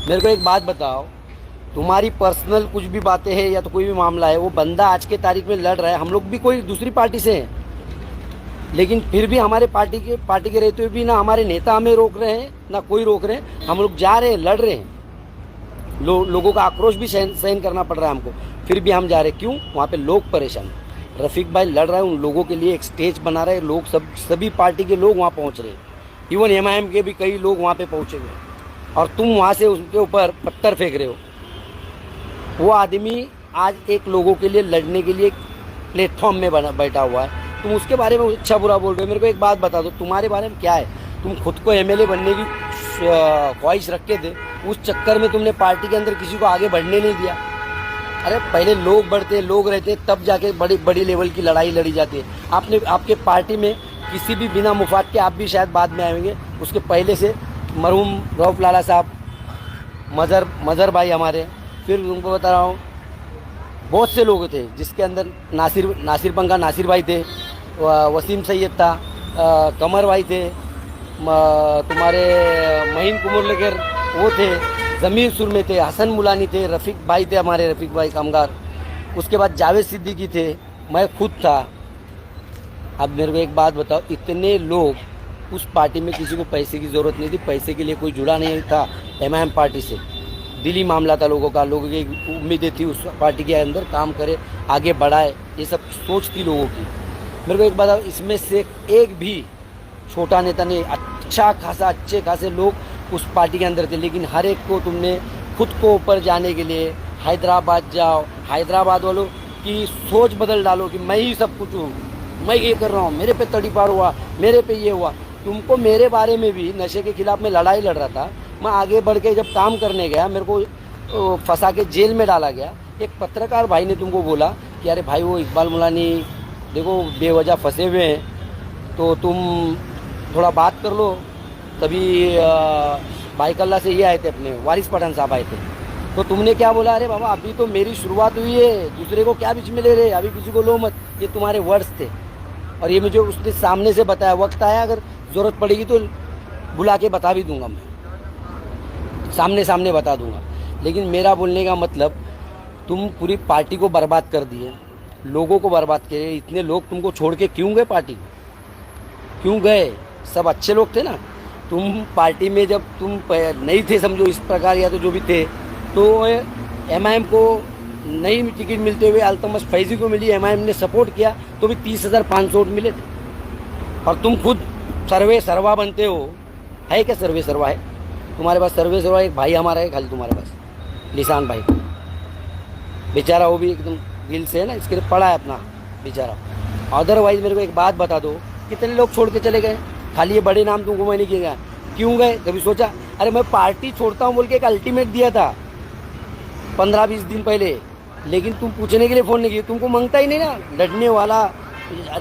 मेरे को एक बात बताओ, तुम्हारी पर्सनल कुछ भी बातें हैं या तो कोई भी मामला है, वो बंदा आज के तारीख में लड़ रहा है, हम लोग भी कोई दूसरी पार्टी से हैं, लेकिन फिर भी हमारे पार्टी के रहते हुए भी ना हमारे नेता हमें रोक रहे हैं ना कोई रोक रहे हैं। हम लोग जा रहे हैं, लड़ रहे हैं, लोगों का आक्रोश भी सहन करना पड़ रहा है हमको, फिर भी हम जा रहे हैं। क्यों? वहाँ पे लोग परेशान हैं। रफीक भाई लड़ रहा है, उन लोगों के लिए एक स्टेज बना रहे हैं, लोग सभी पार्टी के लोग वहाँ पहुँच रहे हैं, इवन एमआईएम के भी कई लोग वहाँ पे पहुँचे हुए हैं, और तुम वहाँ से उसके ऊपर पत्थर फेंक रहे हो। वो आदमी आज एक लोगों के लिए लड़ने के लिए प्लेटफॉर्म में बैठा हुआ है, तुम उसके बारे में अच्छा बुरा बोल रहे हो। मेरे को एक बात बता दो, तुम्हारे बारे में क्या है? तुम खुद को एमएलए बनने की ख्वाहिश रखते थे, उस चक्कर में तुमने पार्टी के अंदर किसी को आगे बढ़ने नहीं दिया। अरे पहले लोग बढ़ते, लोग रहते, तब जाके बड़ी बड़ी लेवल की लड़ाई लड़ी जाती है। आपके पार्टी में किसी भी बिना मुफाद के, आप भी शायद बाद में आएंगे, उसके पहले से मरहूम रऊफ लाला साहब, मज़र भाई हमारे, फिर तुमको बता रहा हूँ बहुत से लोग थे जिसके अंदर नासिर पंगा नासिर भाई थे, वसीम सैयद था, कमर भाई थे, तुम्हारे महीन कुमुरलेकर वो थे, ज़मीर सुर में थे, हसन मुलानी थे, रफ़ीक भाई थे हमारे, रफ़ीक भाई कामगार, उसके बाद जावेद सिद्दीकी थे, मैं खुद था। अब मेरे को एक बात बताओ, इतने लोग उस पार्टी में, किसी को पैसे की ज़रूरत नहीं थी, पैसे के लिए कोई जुड़ा नहीं था एमआईएम पार्टी से, दिली मामला था लोगों का, लोगों की उम्मीदें थी उस पार्टी के अंदर काम करे, आगे बढ़ाए, ये सब सोच थी लोगों की। मेरे को एक बात, इसमें से एक भी छोटा नेता नहीं, अच्छे खासे लोग उस पार्टी के अंदर थे, लेकिन हर एक को तुमने खुद को ऊपर जाने के लिए हैदराबाद जाओ, हैदराबाद वालों की सोच बदल डालो कि मैं ही सब कुछ हूँ, मैं ये कर रहा हूँ, मेरे पे तड़ीपार हुआ, मेरे पे ये हुआ। तुमको मेरे बारे में भी, नशे के खिलाफ में लड़ाई लड़ रहा था, मैं आगे बढ़ के जब काम करने गया, मेरे को फंसा के जेल में डाला गया। एक पत्रकार भाई ने तुमको बोला कि अरे भाई वो इकबाल मुलानी देखो बेवजह फंसे हुए हैं, तो तुम थोड़ा बात कर लो। तभी भाई कल्ला से ये आए थे, अपने वारिस पठान साहब आए थे, तो तुमने क्या बोला? अरे बाबा अभी तो मेरी शुरुआत हुई है, दूसरे को क्या बीच में ले रहे, अभी किसी को लो मत। ये तुम्हारे वर्ड्स थे, और ये मुझे उसने सामने से बताया। वक्त आया अगर ज़रूरत पड़ेगी तो बुला के बता भी दूंगा, मैं सामने बता दूंगा। लेकिन मेरा बोलने का मतलब, तुम पूरी पार्टी को बर्बाद कर दिए, लोगों को बर्बाद किए। इतने लोग तुमको छोड़ के क्यों गए? पार्टी को क्यों गए? सब अच्छे लोग थे ना। तुम पार्टी में जब तुम नहीं थे, समझो इस प्रकार, या तो जो भी थे, तो एमआईएम को नई टिकट मिलते हुए अल्तमश फैज़ी को मिली, एमआईएम ने सपोर्ट किया तो भी 30,500 वोट मिले थे। और तुम खुद सर्वे सर्वा बनते हो, है क्या सर्वे सर्वा है तुम्हारे पास? सर्वे सर्वा एक भाई हमारा है खाली तुम्हारे पास, निशान भाई, बेचारा वो भी एकदम दिल से है ना, इसके लिए पड़ा है अपना बेचारा। अदरवाइज मेरे को एक बात बता दो, कितने लोग छोड़ के चले गए? खाली ये बड़े नाम तुमको मैं नहीं किया गया, क्यों गए? कभी सोचा? अरे मैं पार्टी छोड़ता हूँ बोल के एक अल्टीमेट दिया था 15-20 दिन पहले, लेकिन तुम पूछने के लिए फ़ोन नहीं किया। तुमको मांगता ही नहीं ना, लड़ने वाला,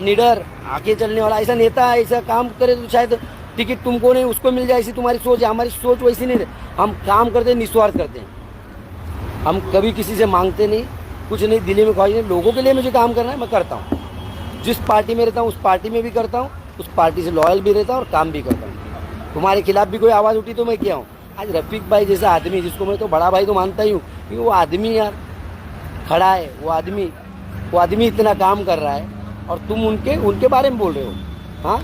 निडर, आगे चलने वाला ऐसा नेता, ऐसा काम करे तो शायद टिकट तुमको नहीं उसको मिल जाए, ऐसी तुम्हारी सोच है। हमारी सोच वैसी नहीं है, हम काम करते हैं, निस्वार्थ करते हैं, हम कभी किसी से मांगते नहीं, कुछ नहीं, दिल्ली में ख्वाहिश नहीं। लोगों के लिए मुझे काम करना है, मैं करता हूँ। जिस पार्टी में रहता हूँ उस पार्टी में भी करता हूँ, उस पार्टी से लॉयल भी रहता हूँ और काम भी करता हूँ। तुम्हारे खिलाफ भी कोई आवाज़ उठी तो मैं किया हूँ। आज रफ़ीक भाई जैसा आदमी, जिसको मैं तो बड़ा भाई तो मानता ही हूँ, क्योंकि वो आदमी यार खड़ा है, वो आदमी इतना काम कर रहा है, और तुम उनके बारे में बोल रहे हो। हाँ,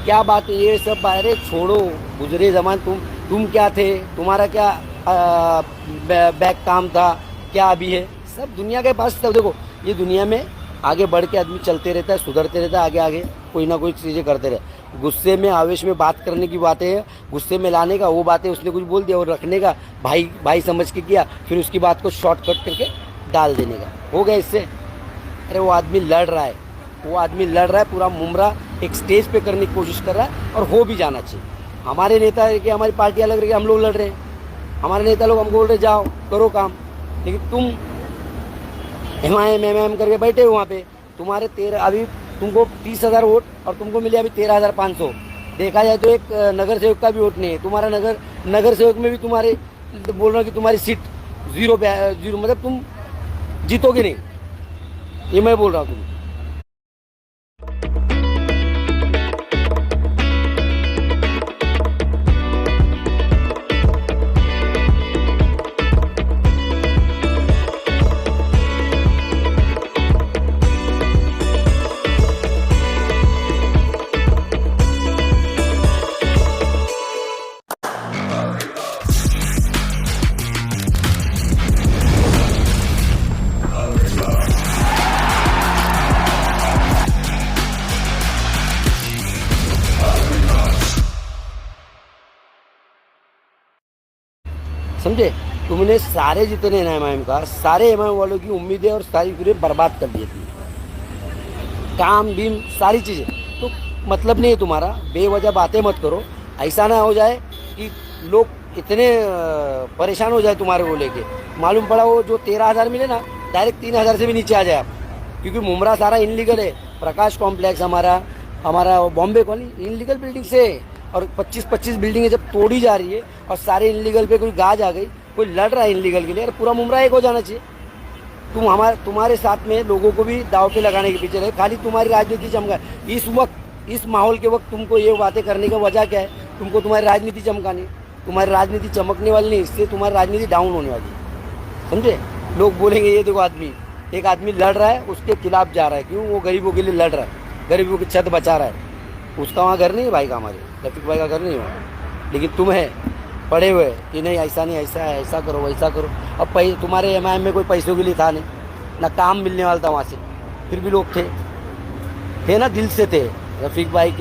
क्या बात है ये सब? अरे छोड़ो गुजरे ज़मान, तुम क्या थे, तुम्हारा क्या बैक काम था, क्या अभी है? सब दुनिया के पास। सब देखो, ये दुनिया में आगे बढ़ के आदमी चलते रहता है, सुधरते रहता है, आगे आगे कोई ना कोई चीज़ें करते रहे। गुस्से में, आवेश में बात करने की बातें हैं, गुस्से में लाने का, वो बातें उसने कुछ बोल दिया और रखने का, भाई समझ के किया, फिर उसकी बात को शॉर्टकट करके डाल देने का, हो गया इससे। अरे वो आदमी लड़ रहा है, पूरा मुमरा एक स्टेज पे करने की कोशिश कर रहा है, और हो भी जाना चाहिए। हमारे नेता है कि हमारी पार्टी अलग रही, हम लोग लड़ रहे हैं, हमारे नेता लोग हमको बोल रहे जाओ करो काम, लेकिन तुम एमआईएम करके बैठे हो वहाँ पे। तुम्हारे अभी तुमको 30,000 वोट और तुमको मिले अभी 13,500। देखा जाए तो एक नगर सेवक का भी वोट नहीं है। तुम्हारा नगर सेवक में भी तुम्हारे बोल रहा हूँ कि तुम्हारी सीट जीरो मतलब तुम जीतोगे नहीं, ये मैं बोल रहा हूँ। तुम समझे। तुमने सारे जितने एमआईएम का सारे एमआईएम वालों की उम्मीदें और सारी फिक्रें बर्बाद कर दिए तुमने, काम बीम सारी चीज़ें। तो मतलब नहीं है तुम्हारा, बेवजह बातें मत करो। ऐसा ना हो जाए कि लोग इतने परेशान हो जाए तुम्हारे को लेके, मालूम पड़ा वो जो 13,000 मिले ना डायरेक्ट 3,000 से भी नीचे आ जाए आप। क्योंकि मुमरा सारा इनलीगल है, प्रकाश कॉम्प्लेक्स हमारा हमारा बॉम्बे कॉलोनी इनलीगल बिल्डिंग से है। और 25-25 बिल्डिंगें जब तोड़ी जा रही है और सारे इनलीगल पे कोई गाज आ गई, कोई लड़ रहा है इनलीगल के लिए, और पूरा मुमरा एक हो जाना चाहिए। तुम्हारे साथ में लोगों को भी दाव पे लगाने के पीछे रहे, खाली तुम्हारी राजनीति चमका। इस वक्त इस माहौल के वक्त तुमको ये बातें करने का वजह क्या है? तुमको तुम्हारी राजनीति चमकानी, तुम्हारी राजनीति चमकने वाली नहीं, इससे तुम्हारी राजनीति डाउन होने वाली है, समझे। लोग बोलेंगे ये देखो आदमी, एक आदमी लड़ रहा है उसके खिलाफ जा रहा है, क्यों? वो गरीबों के लिए लड़ रहा है, गरीबों की छत बचा रहा है। उसका वहाँ घर नहीं है भाई का, हमारे रफीक भाई का घर नहीं है, लेकिन तुम है पड़े हुए कि नहीं ऐसा नहीं, ऐसा है, ऐसा करो वैसा करो। अब तुम्हारे एमआईएम में कोई पैसों के लिए था नहीं ना, काम मिलने वाला था वहाँ से, फिर भी लोग थे ना, दिल से थे रफीक भाई के।